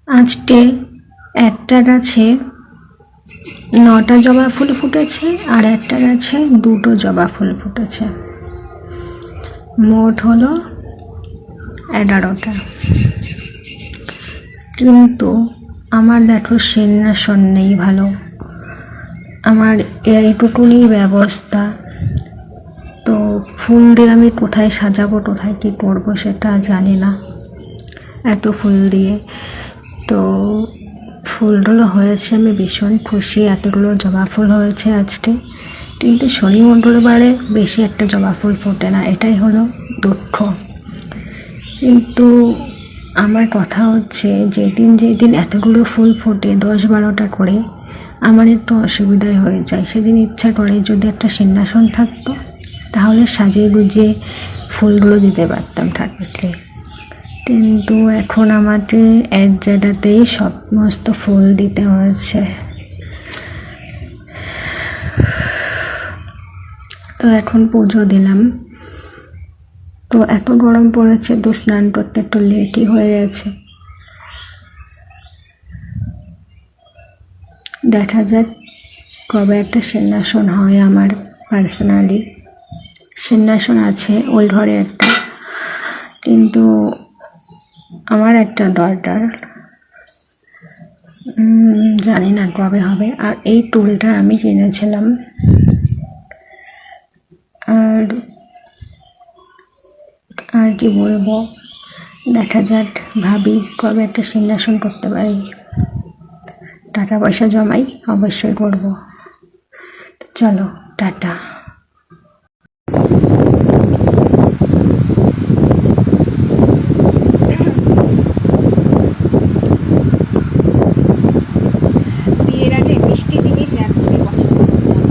আজকে একটা গাছে 9টা জবা ফুল ফুটেছে আর একটা গাছে 2টো জবা ফুল ফুটেছে, মোট হলো 11টা। কিন্তু আমার দেখো সিংহাসন নেই ভালো, আমার এইটুকুনি ব্যবস্থা। তো ফুল দিয়ে আমি কোথায় সাজাবো, কোথায় কী করবো সেটা জানি না এত ফুল দিয়ে। তো ফুলগুলো হয়েছে, আমি ভীষণ খুশি, এতগুলো জবা ফুল হয়েছে আজকে। কিন্তু শনি মঙ্গলবারে বেশি একটা জবা ফুল ফোটে না, এটাই হলো দুঃখ। কিন্তু আমার কথা হচ্ছে যেদিন এতগুলো ফুল ফোটে 10-12টা করে, আমার একটু অসুবিধাই হয়ে যায়। সেদিন ইচ্ছা করে যদি একটা সিংহাসন থাকতো তাহলে সাজিয়ে গুজিয়ে ফুলগুলো দিতে পারতাম ঠাকুরকে। কিন্তু এখন আমাকে এক জায়গাতেই সমস্ত ফুল দিতে হয়েছে। তো এখন পুজো দিলাম। তো এত গরম পড়েছে, তো স্নান করতে একটু লেটই হয়ে গেছে। দেখা যাক কবে একটা সিংহাসন হয়। আমার পার্সোনালি সিংহাসন আছে ওই ঘরে একটা, কিন্তু আমার একটা দরকার, জানি না কবে হবে। আর এই টুলটা আমি কিনেছিলাম, আর কি বলবো, দেখা যাক, ভাবি কবে একটা সিংহাসন করতে পারি। টাকা পয়সা জমাই, অবশ্যই করব। চলো টাটা। বিয়ের আগে মিষ্টি জিনিস একদমই পছন্দ করতাম,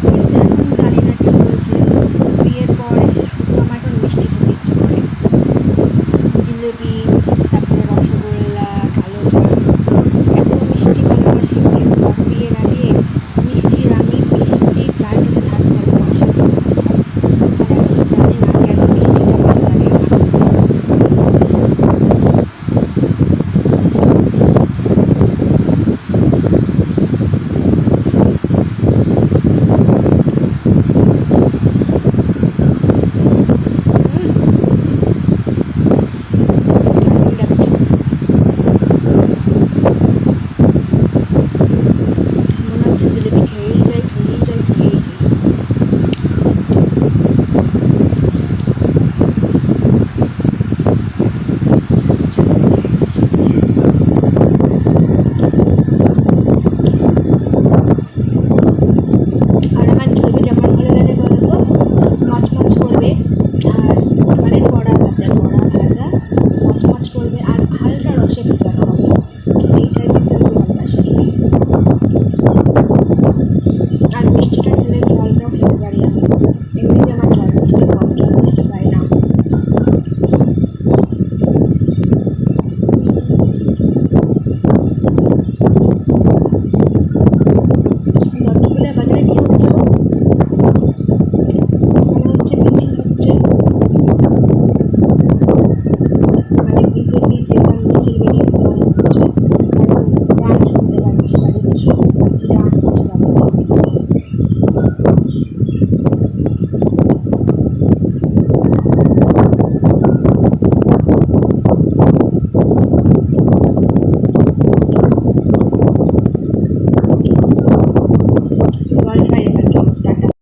কিন্তু এখন জানি না কি হয়েছে, বিয়ের পর এসে শুধু আমার এখন মিষ্টি খেতে ইচ্ছে করে। জিলেবি, তারপরে রসগোল্লা, কালোজাম, এত মিষ্টি ভালোবাসি। কিন্তু বিয়ের আগে আমি মিষ্টি চার কাছে থাকতে ভালোবাসি, আর এখন জানি না কেন মিষ্টিটা ভালো লাগে না। জিলেবি খেয়েই যাই, খেয়েই যাই, খেয়েই যাই। আর আমার জিলেবি কেমন ভালো লাগে বলো তো, মচমচ করবে, আর মানে বড়া ভাজা মচমচ করবে, আর হালকা রসে ভেজানো